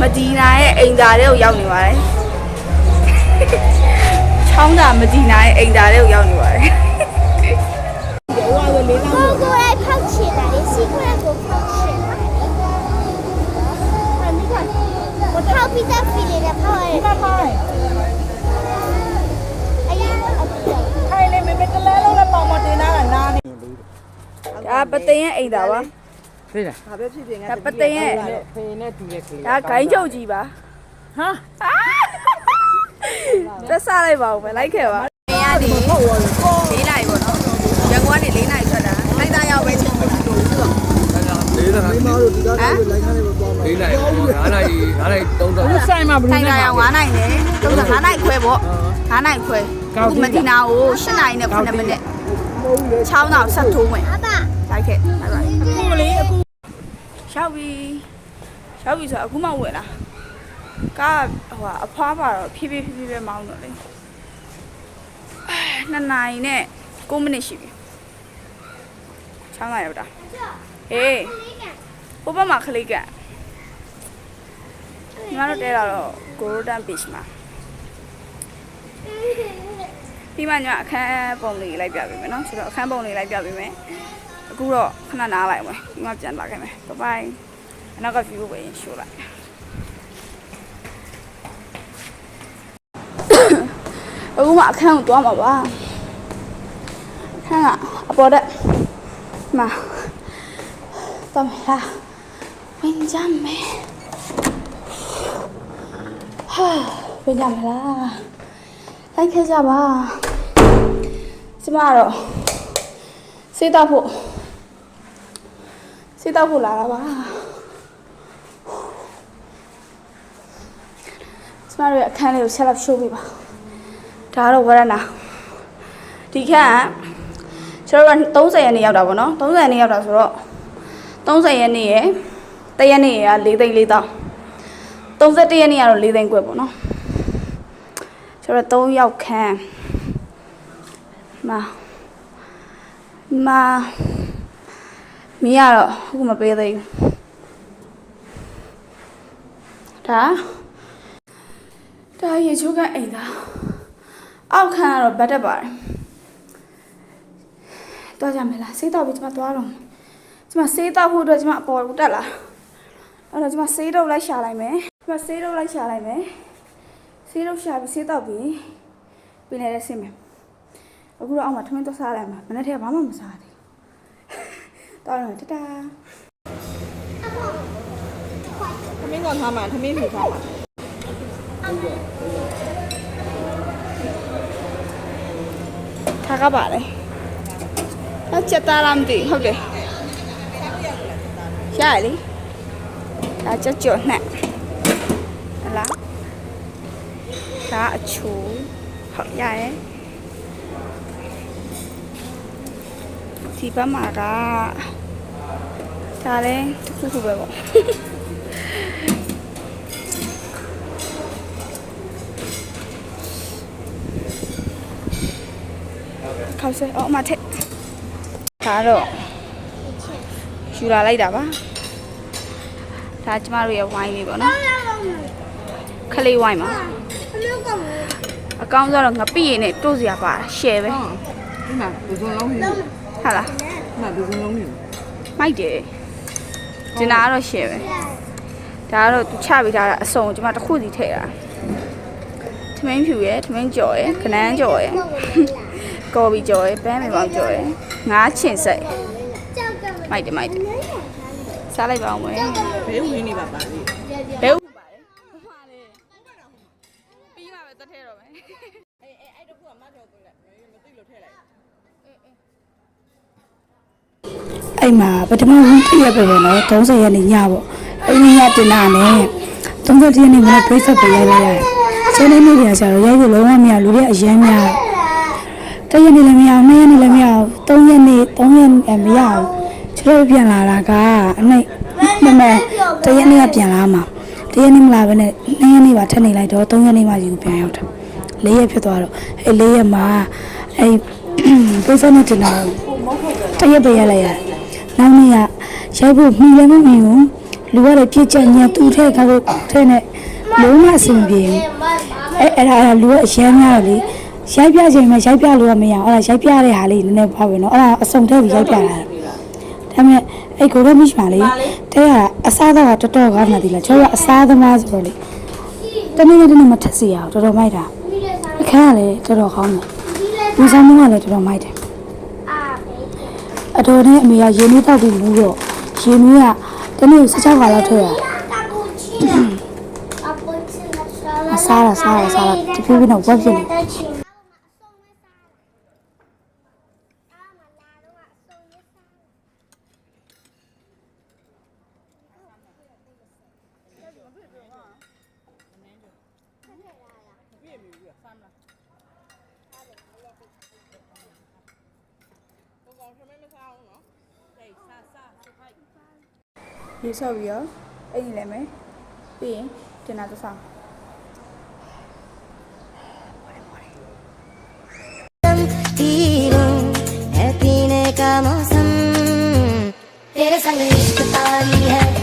မဒီနာရဲ့အိမ်သားတွေကိုရောက်နေပါတယ်ချောင်းသာမဒီနာရဲ့အိမ်သားတွေကိုရောက်နေပါတယ်过来泡起来，吸过来给我泡起来。你看，我泡比较肥的泡哎。泡哎。哎呀，ใครเลยไม่เป็นกันแล้วแล้วปอมตีน่าหน้านี่ ဒါပသိန်းရဲ့အိမ်သားပါ သိလားဒါပဲဖြစ်ဖြစ်ငါ ဒါပသိန်းရဲ့ ဖေးနဲ့တူရဲ့ကလေး ဒါဂိုင်းချုပ်ကြီးပါ ဟာ သက်စားလိုက်ပါဦးမယ်လိုက်ခဲ့ပါနေရဒီ4နိုင်ပေါ့နော်ရန်ကုန်ကနေ4နိုင်ထွက်တာနိုင်သားရောက်ပဲချင်းမလို့ဘူးဆိုတော့ လေးတာမိမတို့ဒီကားလေးလိုက်ခါလေးပေါ်သွားမှာလေးနိုင်9နိုင်3တော့ ဘူးဆိုင်မှာဘူး နိုင်သားရောက်9နိုင်နဲ့35နိုင်ခွဲပေါ့9နိုင်ခွဲအခုမဒီနာကို8နိုင်နဲ့9မိနစ်6တော့ဆက်ထိုးမယ်လိုက်ခဲ့လိုက်ပါ ကိုလေးအခု ရောက်ပြီဆိုအခုမှဝင်လာကားဟိုအဖွားပါတော့ဖြည်းဖြည်းပဲမောင်းတော့လေ2နိုင်နဲ့9မိနစ်ရှိပြီ6နိုင်ရောက်တာဟေးဘဘမှာခလေးကညီမတို့တဲလာတော့ Golden Beach မှာပြီးမှညီမအခန်းပုံလေးလိုက်ပြပေးမယ်နော်ဆိုတော့အခန်းပုံလေးလိုက်ပြပေးမယ်အခုတော့ခဏနားလိုက်မယ်ဒီမှာပြန်လာခဲ့မယ်ဘိုင်ဘိုင်အနောက်က view ကိုပဲရှိုးလိုက်အခုမှအခန်းကိုသွားမှာပါခန်းကအပေါ်တက်မှာတော့မလားဝင်ကြမယ်ဟာဝင်ကြမလားလိုက်ခဲ့ကြပါကျမတော့စေးတော့ဖို့လာတာပါကျမတို့ရဲ့အခန်းလေးကိုဆက်လက်ရှိုးပေးပါဒါကတော့ဝရဏဒီခန်းကျွန်တော်က30ရက်နေ့ရောက်တာပေါ့နော်30ရက်နေ့ရောက်တာဆိုတော့30ရက်နေ့ရယ်တရက်နေ့ရယ်က4သိန်း4တောင်း31ရက်နေ့ကတော့4သိန်းခွဲပေါ့နော်ကျွန်တော်3ယောက်ခန်းမီးရတော့အခုမပေးသေးဘူးဒါရေချိုးကအိမ်သားအောက်ခန်းကတော့ဘတ်တက်ပါတယ်တော့ကြမယ်လားစေးတော့ပြီးကျမသွားတော့ကျမစေးတော့ဖို့အတွက်ကျမအပေါ်ကိုတက်လာအဲ့တော့ကျမစေးတော့လိုက်ရှာလိုက်မယ်စေးတော့ရှာပြီးစေးတော့ပြီးပြင်နေတဲ့ဆင်းမယ်အခုတော့အောက်မှာထမင်းတော့စားလိုက်မှာမနေ့ကဘာမှမစားသေးဘူးတော်တော့တတာသမင်းကောင်ထားမှာသမင်းဖြူထားမှာထားကပါလေအချက်သားလားမသိဟုတ်တယ်ရရလေဒါချက်ကြော်နဲ့ဟလားဒါအချိုးဟုတ်ရရဲ့ဒီဘက်မှာကဒါလည်းခုခုပဲပေါ့ခေါက်စဲအော်မထက်ဒါတော့ယူလာလိုက်တာပါဒါကျမတို့ရဲ့ဝိုင်းလေးပေါ့နော်ခလေးဝိုင်းပါအကောင်းဆုံးတော့ငပိရည်နဲ့တိုးစရာပါရှယ်ပဲ ဒီမှာဒီစုံလုံးဟင်း ဟာလား ဒီမှာဒီစုံလုံးဟင်း မိုက်တယ်ကျင်နာကတော့ရှယ်ပဲဒါကတော့သူချပေးထားတာအစုံကျမတစ်ခုစီထည့်တာထမင်းဖြူရယ်ထမင်းကြော်ရယ်ခနန်းကြော်ရယ်ကော်ပီကြော်ရယ်ပန်းမီပေါင်းကြော်ရယ်ငါးချင်စိတ်မိုက်တယ်စားလိုက်ပါအောင်မယ် ဘဲဝင်နေပါပါလေ ဘဲဥပါတယ်ဟာလေပြီးမှပဲတက်ထဲတော့မယ် အဲ့တော့ကမတော်ကိုလည်းမသိလို့ထည့်လိုက် အဲ့မှာပထမဆုံးပြည့်ရပဲနော်30ရက်နေ့ညပေါ့အဲ့ဒီညတင်တာနဲ့30ရက်နေ့မနေ့ပြိဆက်ပေးလိုက်ရတယ်ကျင်းနေနေပြန်ဆိုတော့ရိုက်လို့လုံးဝမရလူတွေအရင်များတရက်နေ့လည်းမရ2ရက်နေ့လည်းမရ3ရက်နေ့3ရက်မရဘူးကျတော့ပြန်လာတာကအနိုင်မမတရက်နေ့ကပြန်လာမှာတရက်နေ့မလာဘဲနဲ့2ရက်နေ့ပါထပ်နေလိုက်တော့3ရက်နေ့မှယူပြန်ရောက်တာ4ရက်ဖြစ်သွားတော့အဲ့4ရက်မှာအဲ့ပြိဆက်နေတင်တာတရက်ပဲရလိုက်ရတယ်နောက်နေ့ကရိုက်ဖို့မှီလည်းမမှီဘူး လူကလည်းပြည့်ကျညံတူထဲခါလို့ထဲနဲ့လုံးဝအဆင်ပြေအဲ့ဒါလူကအရမ်းများတော့လေရိုက်ပြချိန်မှာရိုက်ပြလို့မရအောင်အဲ့ဒါရိုက်ပြတဲ့ဟာလေးနည်းနည်းပါပဲနော်အဲ့ဒါအစုံထဲပြီးရိုက်ပြတာဒါပေမဲ့အဲ့ကိုရမီရှာလေတဲကအစားတော့တော်တော်ကောင်းနေတယ်လားကျော်ကအစားသမားဆိုတော့လေတနေ့နေ့မထက်စီရအောင်တော်တော်မိုက်တာအခန်းကလည်းတော်တော်ကောင်းတယ်ဒီဆောင်မကလည်းတော်တော်မိုက်တယ်အတော်နဲ့အမေကရေနွေးတောက်ပြီးမူတော့ရေနွေးကတနေ့16ခါလောက်ထည့်ရစားရဒီပြပြတော့ဝက်ဖြစ်နေရေဆော့ပြီးတော့အိမ်လည်းမယ်ပြီးရင်တင်တာတစ်ဆောင် Happy ne ka mausam, tere sang ishq taari hai.